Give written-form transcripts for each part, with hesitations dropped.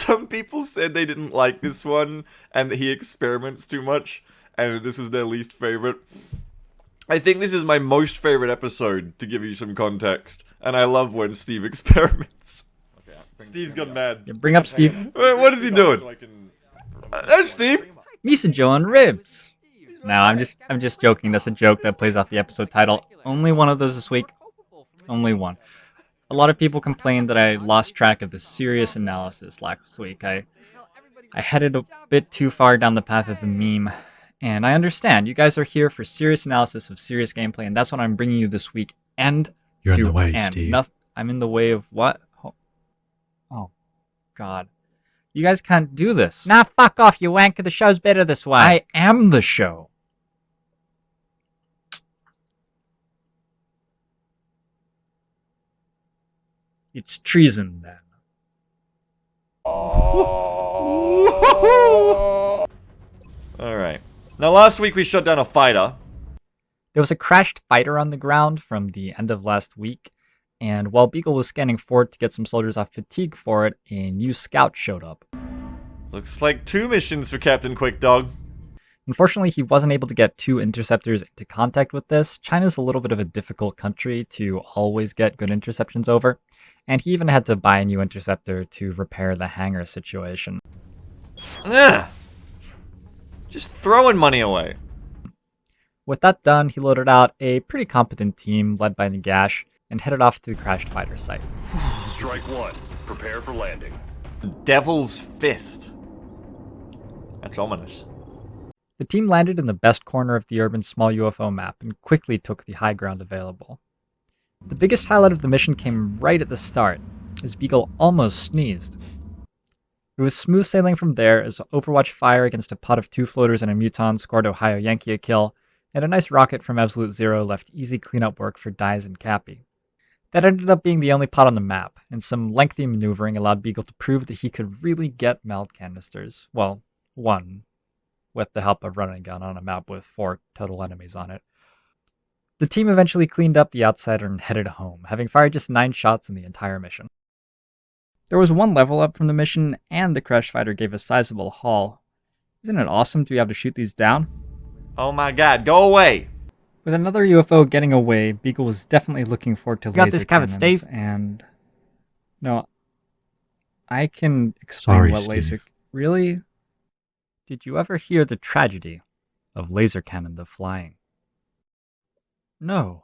Some people said they didn't like this one and that he experiments too much, and this was their least favorite. I think this is my most favorite episode, to give you some context, and I love when Steve experiments. Okay, Steve's gone mad. Yeah, bring up Steve. What is he doing? There's Steve. Misa JoINrbs. No, I'm just joking. That's a joke that plays off the episode title. Only one of those this week. Only one. A lot of people complained that I lost track of the serious analysis last week. I headed a bit too far down the path of the meme, and I understand. You guys are here for serious analysis of serious gameplay, and that's what I'm bringing you this week. You're in the way, Steve. I'm in the way of what? Oh, God. You guys can't do this. Nah, fuck off, you wanker. The show's better this way. I am the show. It's treason, then. Alright. Now, last week we shut down a fighter. There was a crashed fighter on the ground from the end of last week, and while Beagle was scanning for it to get some soldiers off fatigue for it, a new scout showed up. Looks like 2 missions for Captain Quick Dog. Unfortunately, he wasn't able to get 2 interceptors into contact with this. China's a little bit of a difficult country to always get good interceptions over, and he even had to buy a new interceptor to repair the hangar situation. Ugh. Just throwing money away. With that done, he loaded out a pretty competent team led by Nagash and headed off to the crashed fighter site. Strike 1. Prepare for landing. Devil's Fist. That's ominous. The team landed in the best corner of the urban small UFO map and quickly took the high ground available. The biggest highlight of the mission came right at the start, as Beagle almost sneezed. It was smooth sailing from there as Overwatch fire against a pot of 2 floaters and a Muton scored Ohio Yankee a kill, and a nice rocket from Absolute Zero left easy cleanup work for Dies and Cappy. That ended up being the only pot on the map, and some lengthy maneuvering allowed Beagle to prove that he could really get meld canisters. Well, 1, with the help of running a gun on a map with 4 total enemies on it. The team eventually cleaned up the outsider and headed home, having fired just 9 shots in the entire mission. There was 1 level up from the mission, and the crash fighter gave a sizable haul. Isn't it awesome to be able to shoot these down? Oh my god, go away! With another UFO getting away, Beagle was definitely looking forward to You got laser this covered, cannons, Steve. and... No, I can explain Sorry, what Steve. laser... Really? Did you ever hear the tragedy of laser cannon the flying? No.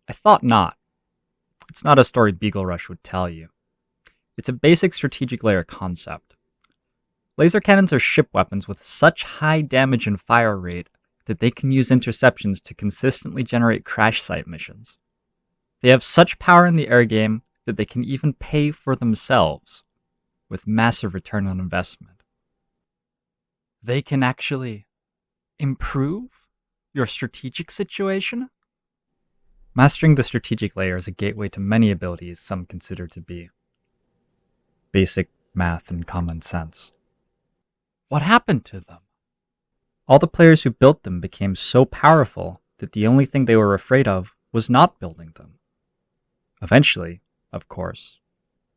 I thought not. It's not a story Beaglerush would tell you. It's a basic strategic layer concept. Laser cannons are ship weapons with such high damage and fire rate that they can use interceptions to consistently generate crash site missions. They have such power in the air game that they can even pay for themselves, with massive return on investment. They can actually improve your strategic situation? Mastering the strategic layer is a gateway to many abilities some consider to be basic math and common sense. What happened to them? All the players who built them became so powerful that the only thing they were afraid of was not building them. Eventually, of course,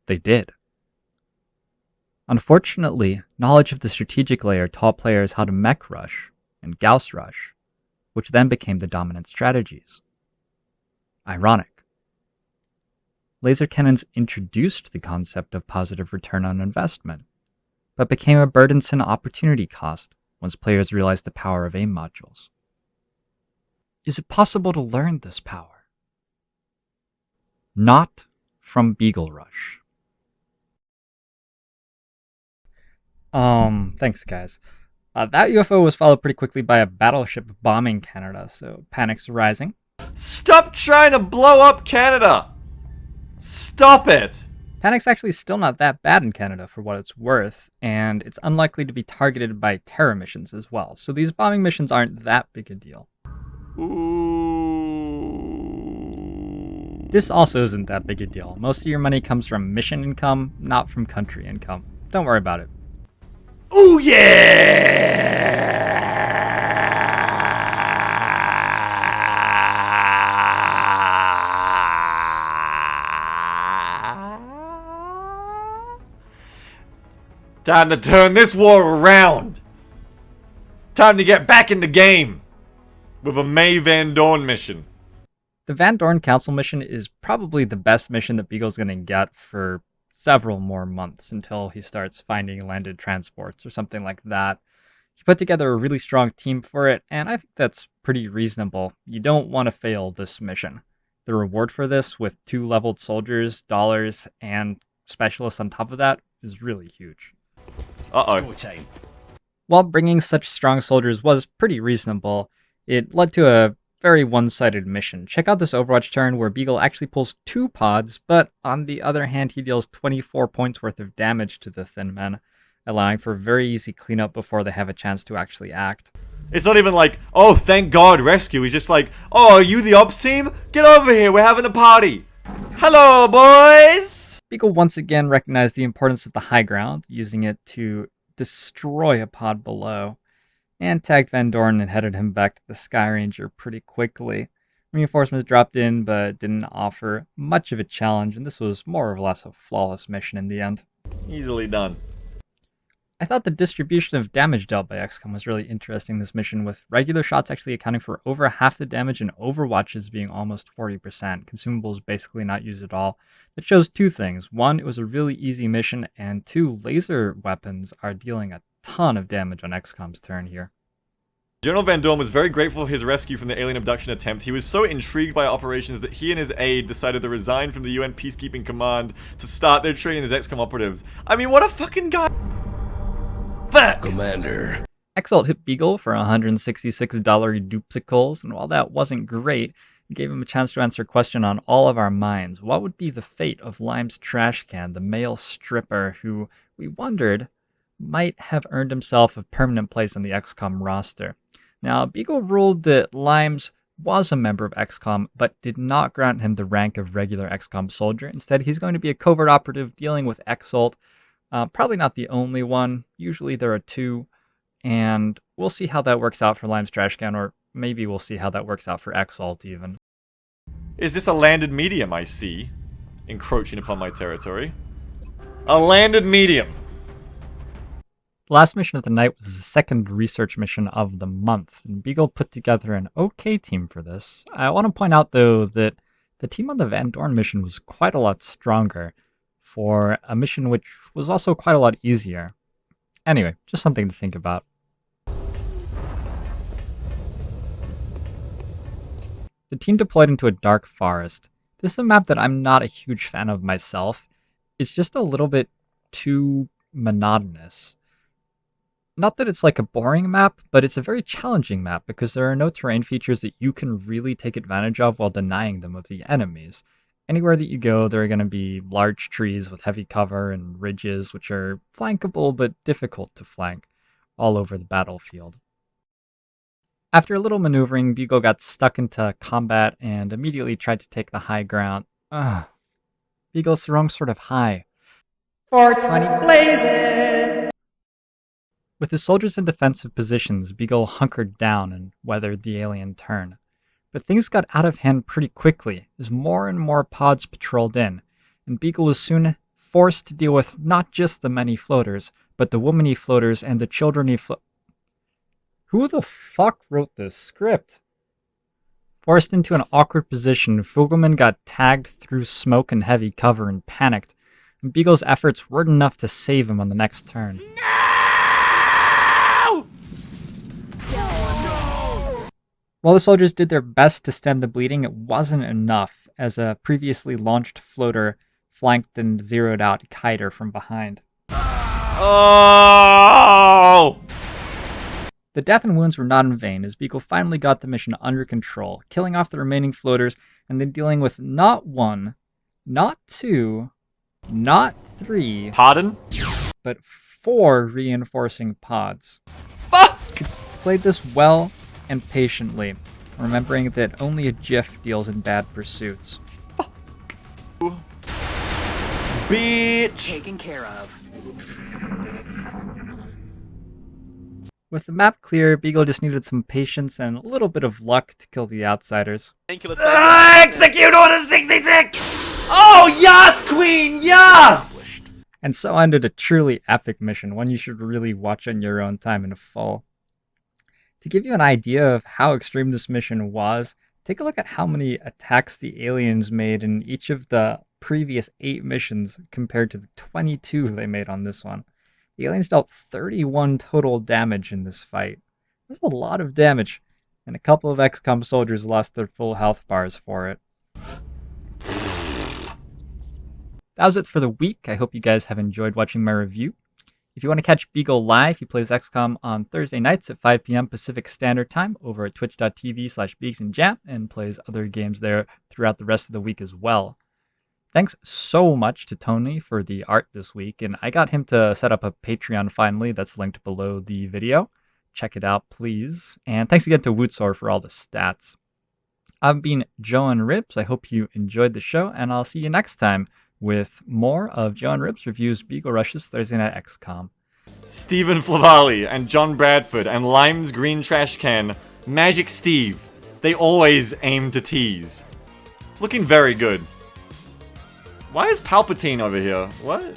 they did. Unfortunately, knowledge of the strategic layer taught players how to mech rush and Gauss rush, which then became the dominant strategies. Ironic. Laser cannons introduced the concept of positive return on investment, but became a burdensome opportunity cost once players realized the power of aim modules. Is it possible to learn this power? Not from Beaglerush. Thanks guys. That UFO was followed pretty quickly by a battleship bombing Canada, so panic's rising. Stop trying to blow up Canada! Stop it! Panic's actually still not that bad in Canada for what it's worth, and it's unlikely to be targeted by terror missions as well, so these bombing missions aren't that big a deal. Ooh. This also isn't that big a deal. Most of your money comes from mission income, not from country income. Don't worry about it. Ooh yeah! Time to turn this war around. Time to get back in the game with a May Van Dorn mission. The Van Doorn Council mission is probably the best mission that Beagle's going to get for several more months until he starts finding landed transports or something like that. He put together a really strong team for it, and I think that's pretty reasonable. You don't want to fail this mission. The reward for this, with 2 leveled soldiers, dollars, and specialists on top of that, is really huge. Uh-oh. While bringing such strong soldiers was pretty reasonable, it led to a very one-sided mission. Check out this Overwatch turn where Beagle actually pulls 2 pods, but on the other hand he deals 24 points worth of damage to the Thin Men, allowing for very easy cleanup before they have a chance to actually act. It's not even like, oh, thank God, rescue. He's just like, oh, are you the ops team? Get over here, we're having a party. Hello, boys! Beagle once again recognized the importance of the high ground, using it to destroy a pod below, and tagged Van Dorn and headed him back to the Sky Ranger pretty quickly. Reinforcements dropped in, but didn't offer much of a challenge, and this was more or less a flawless mission in the end. Easily done. I thought the distribution of damage dealt by XCOM was really interesting this mission, with regular shots actually accounting for over half the damage and Overwatches being almost 40%, consumables basically not used at all. That shows 2 things. 1, it was a really easy mission, and 2, laser weapons are dealing a ton of damage on XCOM's turn here. General Van Dorn was very grateful for his rescue from the alien abduction attempt. He was so intrigued by operations that he and his aide decided to resign from the UN Peacekeeping Command to start their training as XCOM operatives. I mean, what a fucking guy! Fuck! Commander. Exalt hit Beagle for $166 dupsicles, and while that wasn't great, it gave him a chance to answer a question on all of our minds. What would be the fate of Lime's trash can, the male stripper who, we wondered, might have earned himself a permanent place on the XCOM roster? Now, Beagle ruled that Limes was a member of XCOM, but did not grant him the rank of regular XCOM soldier. Instead, he's going to be a covert operative dealing with Exalt. Probably not the only one. Usually there are 2. And we'll see how that works out for Lime's trash can, or maybe we'll see how that works out for Exalt even. Is this a landed medium I see? Encroaching upon my territory. A landed medium! The last mission of the night was the second research mission of the month, and Beagle put together an okay team for this. I want to point out, though, that the team on the Van Dorn mission was quite a lot stronger for a mission which was also quite a lot easier. Anyway, just something to think about. The team deployed into a dark forest. This is a map that I'm not a huge fan of myself. It's just a little bit too monotonous. Not that it's like a boring map, but it's a very challenging map because there are no terrain features that you can really take advantage of while denying them of the enemies. Anywhere that you go, there are going to be large trees with heavy cover and ridges which are flankable but difficult to flank all over the battlefield. After a little maneuvering, Beagle got stuck into combat and immediately tried to take the high ground. Ugh. Beagle's the wrong sort of high. 420 blazing! With his soldiers in defensive positions, Beagle hunkered down and weathered the alien turn. But things got out of hand pretty quickly as more and more pods patrolled in, and Beagle was soon forced to deal with not just the many floaters, but the womany floaters and the children-y Who the fuck wrote this script? Forced into an awkward position, Fugelman got tagged through smoke and heavy cover and panicked, and Beagle's efforts weren't enough to save him on the next turn. No! While the soldiers did their best to stem the bleeding, it wasn't enough, as a previously launched floater flanked and zeroed out Kiter from behind. Oh! The death and wounds were not in vain, as Beagle finally got the mission under control, killing off the remaining floaters and then dealing with not 1, not 2, not 3, Pardon? but 4 reinforcing pods. Fuck! Played this well and patiently, remembering that only a GIF deals in bad pursuits. Bitch! Taken care of. With the map clear, Beagle just needed some patience and a little bit of luck to kill the outsiders. Execute Order 66! Oh, yes, Queen, yes! And so ended a truly epic mission, one you should really watch in your own time in full. To give you an idea of how extreme this mission was, take a look at how many attacks the aliens made in each of the previous 8 missions compared to the 22 they made on this one. The aliens dealt 31 total damage in this fight. That's a lot of damage, and a couple of XCOM soldiers lost their full health bars for it. That was it for the week. I hope you guys have enjoyed watching my review. If you want to catch Beagle live, he plays XCOM on Thursday nights at 5 p.m. Pacific Standard Time over at twitch.tv/BeagsandJam and plays other games there throughout the rest of the week as well. Thanks so much to Tony for the art this week, and I got him to set up a Patreon finally that's linked below the video. Check it out, please. And thanks again to Wootsor for all the stats. I've been JoINrbs. I hope you enjoyed the show, and I'll see you next time with more of JoINrbs Reviews Beaglerush's Thursday Night XCOM. Stephen Flavali and John Bradford and Lime's Green Trash Can, Magic Steve. They always aim to tease. Looking very good. Why is Palpatine over here? What?